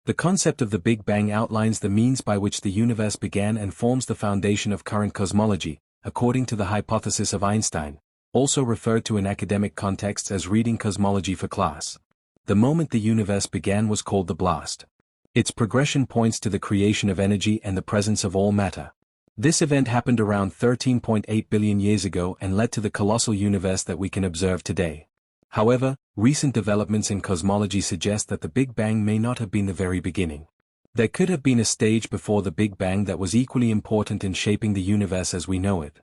The concept of the Big Bang outlines the means by which the universe began and forms the foundation of current cosmology, according to the hypothesis of Einstein, also referred to in academic contexts as reading cosmology for class. The moment the universe began was called the blast. Its progression points to the creation of energy and the presence of all matter. This event happened around 13.8 billion years ago and led to the colossal universe that we can observe today. However, recent developments in cosmology suggest that the Big Bang may not have been the very beginning. There could have been a stage before the Big Bang that was equally important in shaping the universe as we know it.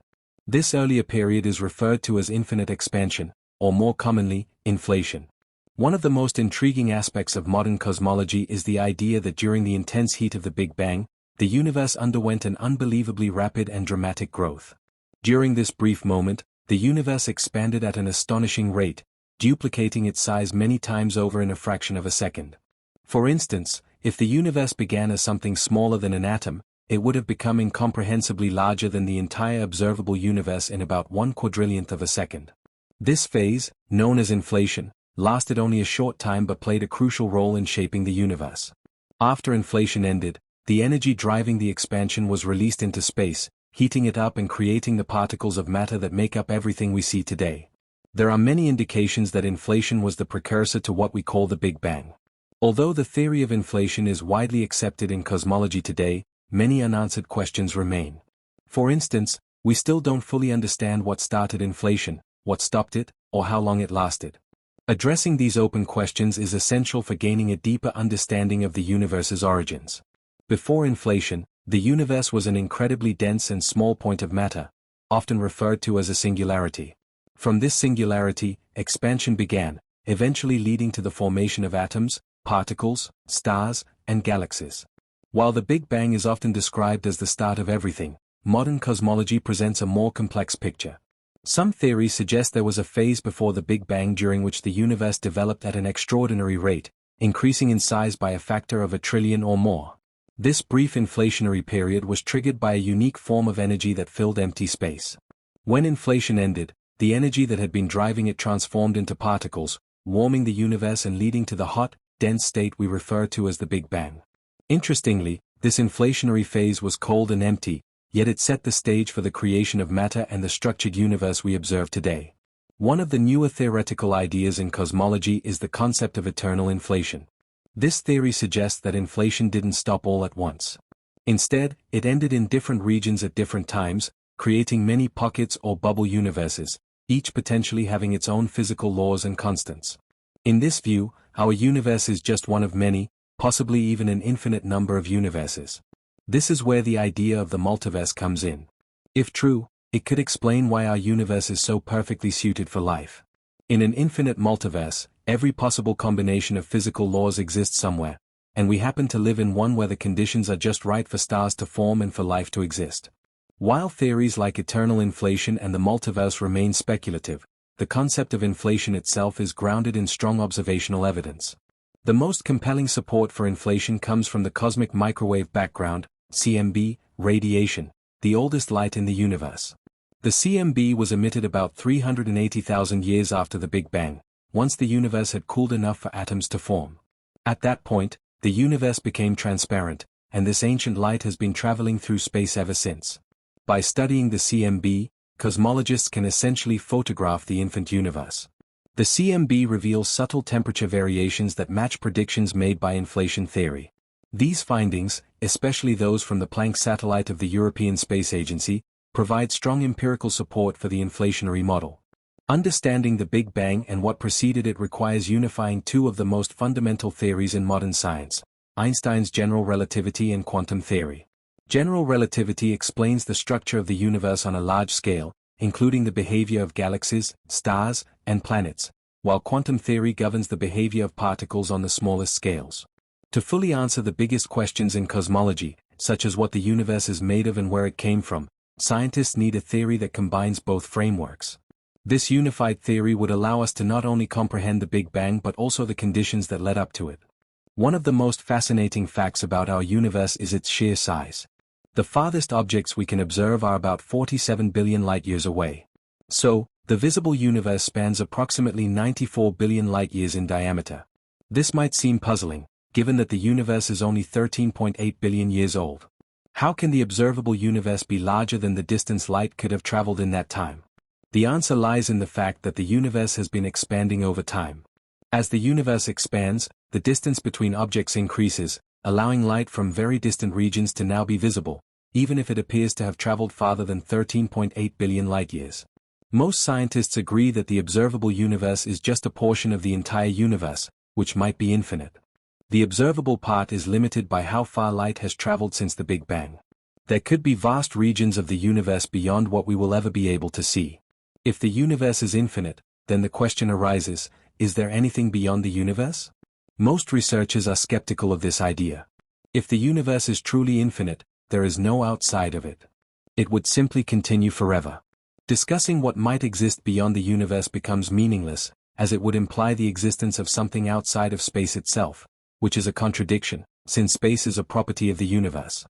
This earlier period is referred to as infinite expansion, or more commonly, inflation. One of the most intriguing aspects of modern cosmology is the idea that during the intense heat of the Big Bang, the universe underwent an unbelievably rapid and dramatic growth. During this brief moment, the universe expanded at an astonishing rate, duplicating its size many times over in a fraction of a second. For instance, if the universe began as something smaller than an atom, it would have become incomprehensibly larger than the entire observable universe in about 1/4 of a second. This phase, known as inflation, lasted only a short time but played a crucial role in shaping the universe. After inflation ended, the energy driving the expansion was released into space, heating it up and creating the particles of matter that make up everything we see today. There are many indications that inflation was the precursor to what we call the Big Bang. Although the theory of inflation is widely accepted in cosmology today, many unanswered questions remain. For instance, we still don't fully understand what started inflation, what stopped it, or how long it lasted. Addressing these open questions is essential for gaining a deeper understanding of the universe's origins. Before inflation, the universe was an incredibly dense and small point of matter, often referred to as a singularity. From this singularity, expansion began, eventually leading to the formation of atoms, particles, stars, and galaxies. While the Big Bang is often described as the start of everything, modern cosmology presents a more complex picture. Some theories suggest there was a phase before the Big Bang during which the universe developed at an extraordinary rate, increasing in size by a factor of 1,000,000,000,000 or more. This brief inflationary period was triggered by a unique form of energy that filled empty space. When inflation ended, the energy that had been driving it transformed into particles, warming the universe and leading to the hot, dense state we refer to as the Big Bang. Interestingly, this inflationary phase was cold and empty, yet it set the stage for the creation of matter and the structured universe we observe today. One of the newer theoretical ideas in cosmology is the concept of eternal inflation. This theory suggests that inflation didn't stop all at once. Instead, it ended in different regions at different times, creating many pockets or bubble universes, each potentially having its own physical laws and constants. In this view, our universe is just one of many, possibly even an infinite number of universes. This is where the idea of the multiverse comes in. If true, it could explain why our universe is so perfectly suited for life. In an infinite multiverse, every possible combination of physical laws exists somewhere, and we happen to live in one where the conditions are just right for stars to form and for life to exist. While theories like eternal inflation and the multiverse remain speculative, the concept of inflation itself is grounded in strong observational evidence. The most compelling support for inflation comes from the cosmic microwave background, CMB, radiation, the oldest light in the universe. The CMB was emitted about 380,000 years after the Big Bang, once the universe had cooled enough for atoms to form. At that point, the universe became transparent, and this ancient light has been traveling through space ever since. By studying the CMB, cosmologists can essentially photograph the infant universe. The CMB reveals subtle temperature variations that match predictions made by inflation theory. These findings, especially those from the Planck satellite of the European Space Agency, provide strong empirical support for the inflationary model. Understanding the Big Bang and what preceded it requires unifying two of the most fundamental theories in modern science, Einstein's general relativity and quantum theory. General relativity explains the structure of the universe on a large scale, including the behavior of galaxies, stars, and planets, while quantum theory governs the behavior of particles on the smallest scales. To fully answer the biggest questions in cosmology, such as what the universe is made of and where it came from, scientists need a theory that combines both frameworks. This unified theory would allow us to not only comprehend the Big Bang but also the conditions that led up to it. One of the most fascinating facts about our universe is its sheer size. The farthest objects we can observe are about 47 billion light-years away. So, the visible universe spans approximately 94 billion light-years in diameter. This might seem puzzling, given that the universe is only 13.8 billion years old. How can the observable universe be larger than the distance light could have traveled in that time? The answer lies in the fact that the universe has been expanding over time. As the universe expands, the distance between objects increases, allowing light from very distant regions to now be visible, even if it appears to have traveled farther than 13.8 billion light-years. Most scientists agree that the observable universe is just a portion of the entire universe, which might be infinite. The observable part is limited by how far light has traveled since the Big Bang. There could be vast regions of the universe beyond what we will ever be able to see. If the universe is infinite, then the question arises, is there anything beyond the universe? Most researchers are skeptical of this idea. If the universe is truly infinite, there is no outside of it. It would simply continue forever. Discussing what might exist beyond the universe becomes meaningless, as it would imply the existence of something outside of space itself, which is a contradiction, since space is a property of the universe.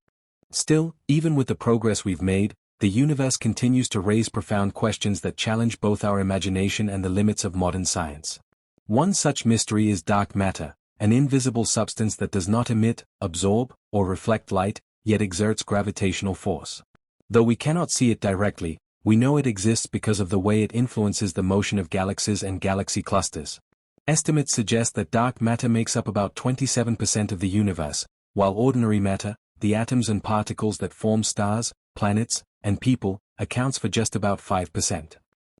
Still, even with the progress we've made, the universe continues to raise profound questions that challenge both our imagination and the limits of modern science. One such mystery is dark matter, an invisible substance that does not emit, absorb, or reflect light, yet exerts gravitational force. Though we cannot see it directly, we know it exists because of the way it influences the motion of galaxies and galaxy clusters. Estimates suggest that dark matter makes up about 27% of the universe, while ordinary matter, the atoms and particles that form stars, planets, and people, accounts for just about 5%.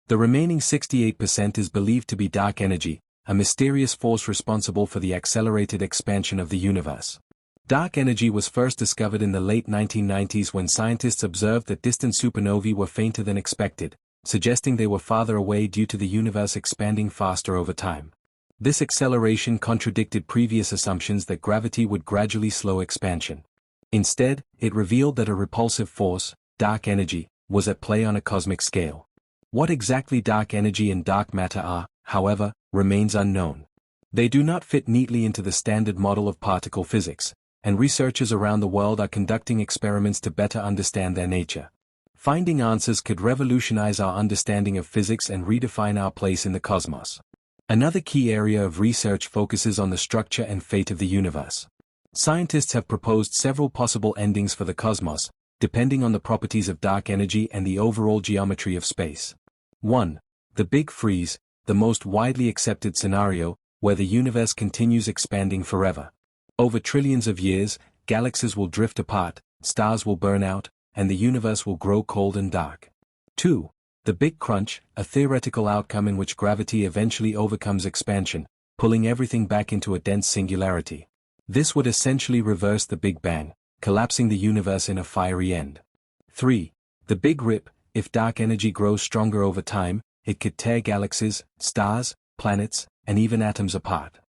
The remaining 68% is believed to be dark energy, a mysterious force responsible for the accelerated expansion of the universe. Dark energy was first discovered in the late 1990s when scientists observed that distant supernovae were fainter than expected, suggesting they were farther away due to the universe expanding faster over time. This acceleration contradicted previous assumptions that gravity would gradually slow expansion. Instead, it revealed that a repulsive force, dark energy, was at play on a cosmic scale. What exactly dark energy and dark matter are, however, remains unknown. They do not fit neatly into the standard model of particle physics, and researchers around the world are conducting experiments to better understand their nature. Finding answers could revolutionize our understanding of physics and redefine our place in the cosmos. Another key area of research focuses on the structure and fate of the universe. Scientists have proposed several possible endings for the cosmos, depending on the properties of dark energy and the overall geometry of space. 1. The Big Freeze, the most widely accepted scenario, where the universe continues expanding forever. Over trillions of years, galaxies will drift apart, stars will burn out, and the universe will grow cold and dark. 2. The Big Crunch, a theoretical outcome in which gravity eventually overcomes expansion, pulling everything back into a dense singularity. This would essentially reverse the Big Bang, collapsing the universe in a fiery end. 3. The Big Rip, if dark energy grows stronger over time, it could tear galaxies, stars, planets, and even atoms apart.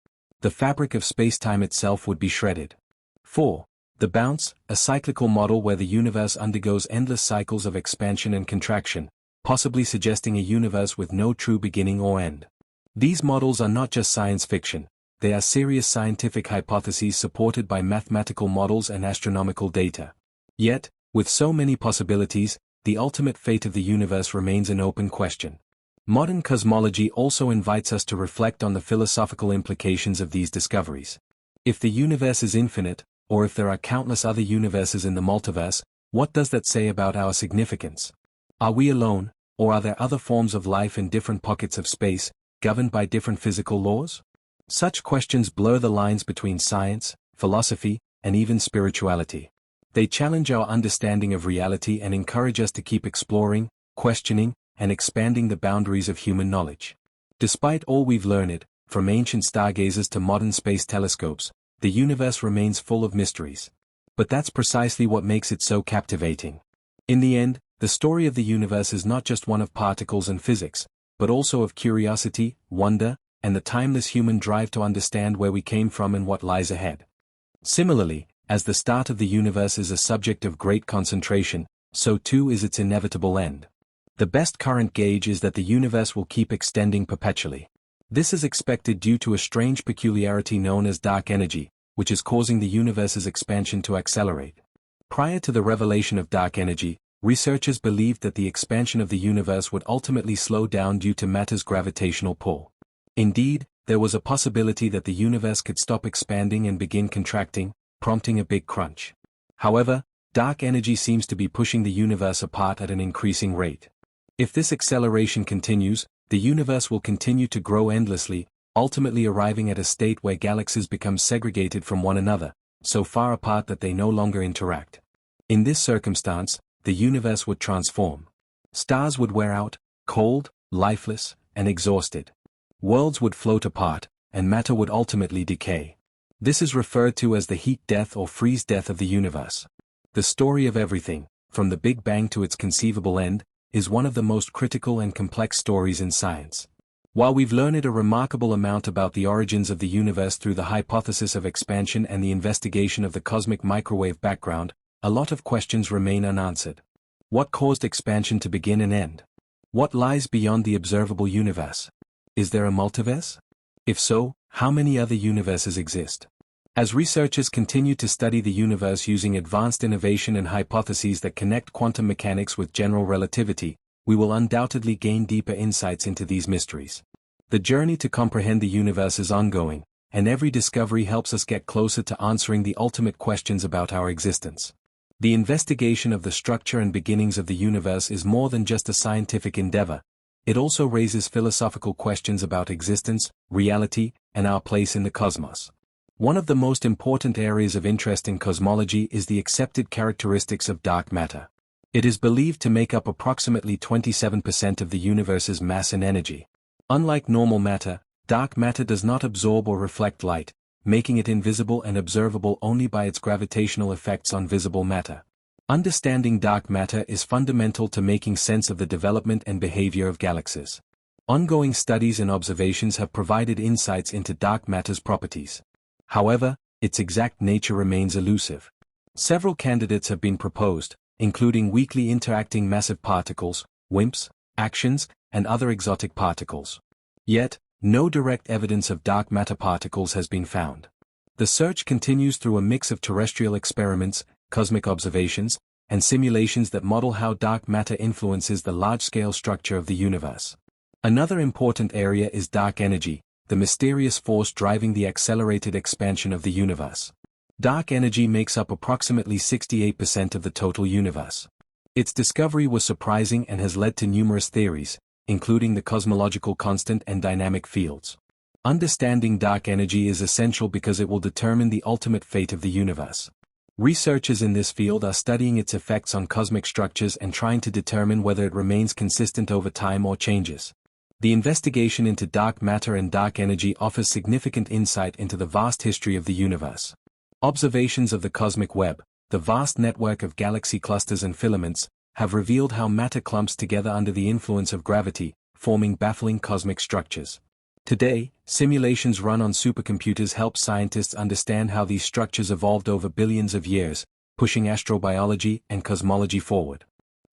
The fabric of space-time itself would be shredded. 4. The Bounce, a cyclical model where the universe undergoes endless cycles of expansion and contraction, possibly suggesting a universe with no true beginning or end. These models are not just science fiction, they are serious scientific hypotheses supported by mathematical models and astronomical data. Yet, with so many possibilities, the ultimate fate of the universe remains an open question. Modern cosmology also invites us to reflect on the philosophical implications of these discoveries. If the universe is infinite, or if there are countless other universes in the multiverse, what does that say about our significance? Are we alone, or are there other forms of life in different pockets of space, governed by different physical laws? Such questions blur the lines between science, philosophy, and even spirituality. They challenge our understanding of reality and encourage us to keep exploring, questioning, and expanding the boundaries of human knowledge. Despite all we've learned, from ancient stargazers to modern space telescopes, the universe remains full of mysteries. But that's precisely what makes it so captivating. In the end, the story of the universe is not just one of particles and physics, but also of curiosity, wonder, and the timeless human drive to understand where we came from and what lies ahead. Similarly, as the start of the universe is a subject of great concentration, so too is its inevitable end. The best current gauge is that the universe will keep extending perpetually. This is expected due to a strange peculiarity known as dark energy, which is causing the universe's expansion to accelerate. Prior to the revelation of dark energy, researchers believed that the expansion of the universe would ultimately slow down due to matter's gravitational pull. Indeed, there was a possibility that the universe could stop expanding and begin contracting, prompting a big crunch. However, dark energy seems to be pushing the universe apart at an increasing rate. If this acceleration continues, the universe will continue to grow endlessly, ultimately arriving at a state where galaxies become segregated from one another, so far apart that they no longer interact. In this circumstance, the universe would transform. Stars would wear out, cold, lifeless, and exhausted. Worlds would float apart, and matter would ultimately decay. This is referred to as the heat death or freeze death of the universe. The story of everything, from the Big Bang to its conceivable end, is one of the most critical and complex stories in science. While we've learned a remarkable amount about the origins of the universe through the hypothesis of expansion and the investigation of the cosmic microwave background, a lot of questions remain unanswered. What caused expansion to begin and end? What lies beyond the observable universe? Is there a multiverse? If so, how many other universes exist? As researchers continue to study the universe using advanced innovation and hypotheses that connect quantum mechanics with general relativity, we will undoubtedly gain deeper insights into these mysteries. The journey to comprehend the universe is ongoing, and every discovery helps us get closer to answering the ultimate questions about our existence. The investigation of the structure and beginnings of the universe is more than just a scientific endeavor. It also raises philosophical questions about existence, reality, and our place in the cosmos. One of the most important areas of interest in cosmology is the accepted characteristics of dark matter. It is believed to make up approximately 27% of the universe's mass and energy. Unlike normal matter, dark matter does not absorb or reflect light, making it invisible and observable only by its gravitational effects on visible matter. Understanding dark matter is fundamental to making sense of the development and behavior of galaxies. Ongoing studies and observations have provided insights into dark matter's properties. However, its exact nature remains elusive. Several candidates have been proposed, including weakly interacting massive particles, WIMPs, actions, and other exotic particles. Yet, no direct evidence of dark matter particles has been found. The search continues through a mix of terrestrial experiments, cosmic observations, and simulations that model how dark matter influences the large-scale structure of the universe. Another important area is dark energy, the mysterious force driving the accelerated expansion of the universe. Dark energy makes up approximately 68% of the total universe. Its discovery was surprising and has led to numerous theories, including the cosmological constant and dynamic fields. Understanding dark energy is essential because it will determine the ultimate fate of the universe. Researchers in this field are studying its effects on cosmic structures and trying to determine whether it remains consistent over time or changes. The investigation into dark matter and dark energy offers significant insight into the vast history of the universe. Observations of the cosmic web, the vast network of galaxy clusters and filaments, have revealed how matter clumps together under the influence of gravity, forming baffling cosmic structures. Today, simulations run on supercomputers help scientists understand how these structures evolved over billions of years, pushing astrobiology and cosmology forward.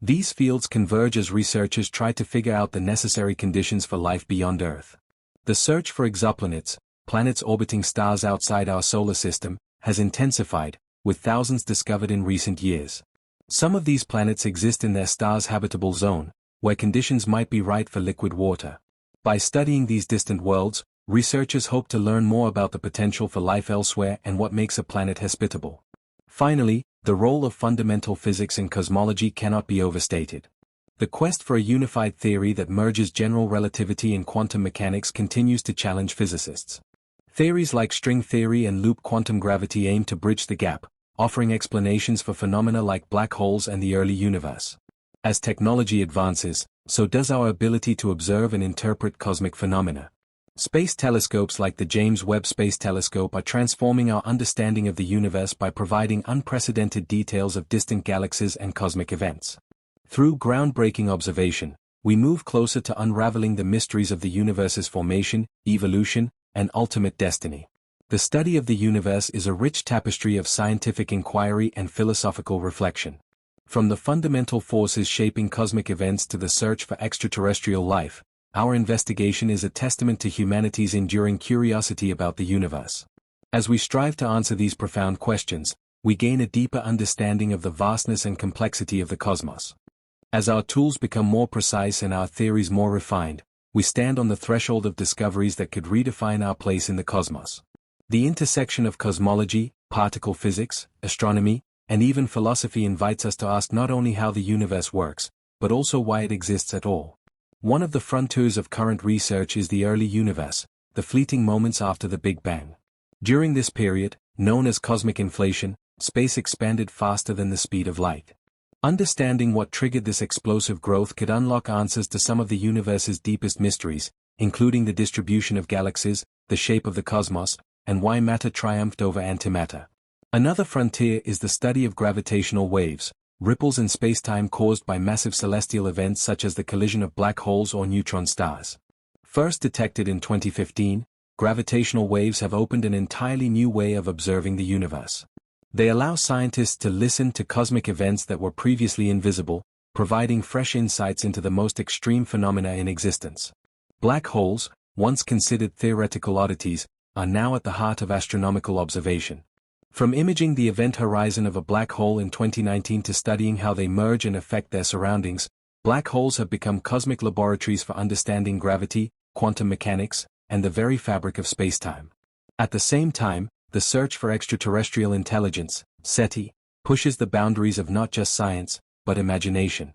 These fields converge as researchers try to figure out the necessary conditions for life beyond Earth. The search for exoplanets, planets orbiting stars outside our solar system, has intensified, with thousands discovered in recent years. Some of these planets exist in their star's habitable zone, where conditions might be right for liquid water. By studying these distant worlds, researchers hope to learn more about the potential for life elsewhere and what makes a planet hospitable. Finally, the role of fundamental physics in cosmology cannot be overstated. The quest for a unified theory that merges general relativity and quantum mechanics continues to challenge physicists. Theories like string theory and loop quantum gravity aim to bridge the gap, offering explanations for phenomena like black holes and the early universe. As technology advances, so does our ability to observe and interpret cosmic phenomena. Space telescopes like the James Webb Space Telescope are transforming our understanding of the universe by providing unprecedented details of distant galaxies and cosmic events. Through groundbreaking observation, we move closer to unraveling the mysteries of the universe's formation, evolution, and ultimate destiny. The study of the universe is a rich tapestry of scientific inquiry and philosophical reflection. From the fundamental forces shaping cosmic events to the search for extraterrestrial life, our investigation is a testament to humanity's enduring curiosity about the universe. As we strive to answer these profound questions, we gain a deeper understanding of the vastness and complexity of the cosmos. As our tools become more precise and our theories more refined, we stand on the threshold of discoveries that could redefine our place in the cosmos. The intersection of cosmology, particle physics, astronomy, and even philosophy invites us to ask not only how the universe works, but also why it exists at all. One of the frontiers of current research is the early universe, the fleeting moments after the Big Bang. During this period, known as cosmic inflation, space expanded faster than the speed of light. Understanding what triggered this explosive growth could unlock answers to some of the universe's deepest mysteries, including the distribution of galaxies, the shape of the cosmos, and why matter triumphed over antimatter. Another frontier is the study of gravitational waves, ripples in spacetime caused by massive celestial events such as the collision of black holes or neutron stars. First detected in 2015, gravitational waves have opened an entirely new way of observing the universe. They allow scientists to listen to cosmic events that were previously invisible, providing fresh insights into the most extreme phenomena in existence. Black holes, once considered theoretical oddities, are now at the heart of astronomical observation. From imaging the event horizon of a black hole in 2019 to studying how they merge and affect their surroundings, black holes have become cosmic laboratories for understanding gravity, quantum mechanics, and the very fabric of spacetime. At the same time, the search for extraterrestrial intelligence, SETI, pushes the boundaries of not just science, but imagination.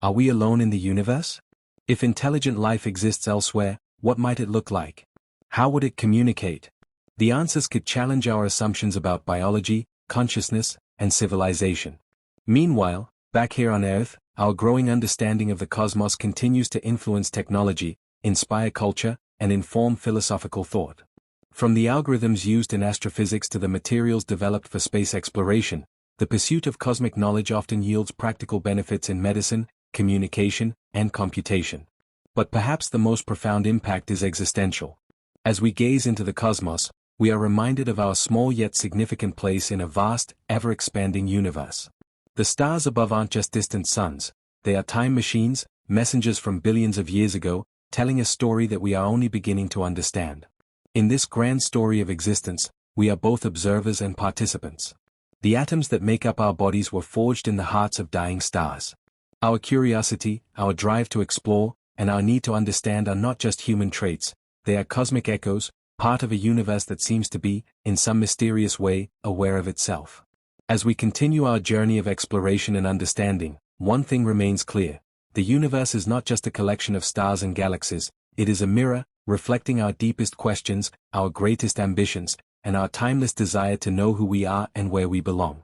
Are we alone in the universe? If intelligent life exists elsewhere, what might it look like? How would it communicate? The answers could challenge our assumptions about biology, consciousness, and civilization. Meanwhile, back here on Earth, our growing understanding of the cosmos continues to influence technology, inspire culture, and inform philosophical thought. From the algorithms used in astrophysics to the materials developed for space exploration, the pursuit of cosmic knowledge often yields practical benefits in medicine, communication, and computation. But perhaps the most profound impact is existential. As we gaze into the cosmos, we are reminded of our small yet significant place in a vast, ever-expanding universe. The stars above aren't just distant suns, they are time machines, messengers from billions of years ago, telling a story that we are only beginning to understand. In this grand story of existence, we are both observers and participants. The atoms that make up our bodies were forged in the hearts of dying stars. Our curiosity, our drive to explore, and our need to understand are not just human traits, they are cosmic echoes, part of a universe that seems to be, in some mysterious way, aware of itself. As we continue our journey of exploration and understanding, one thing remains clear: the universe is not just a collection of stars and galaxies, it is a mirror, reflecting our deepest questions, our greatest ambitions, and our timeless desire to know who we are and where we belong.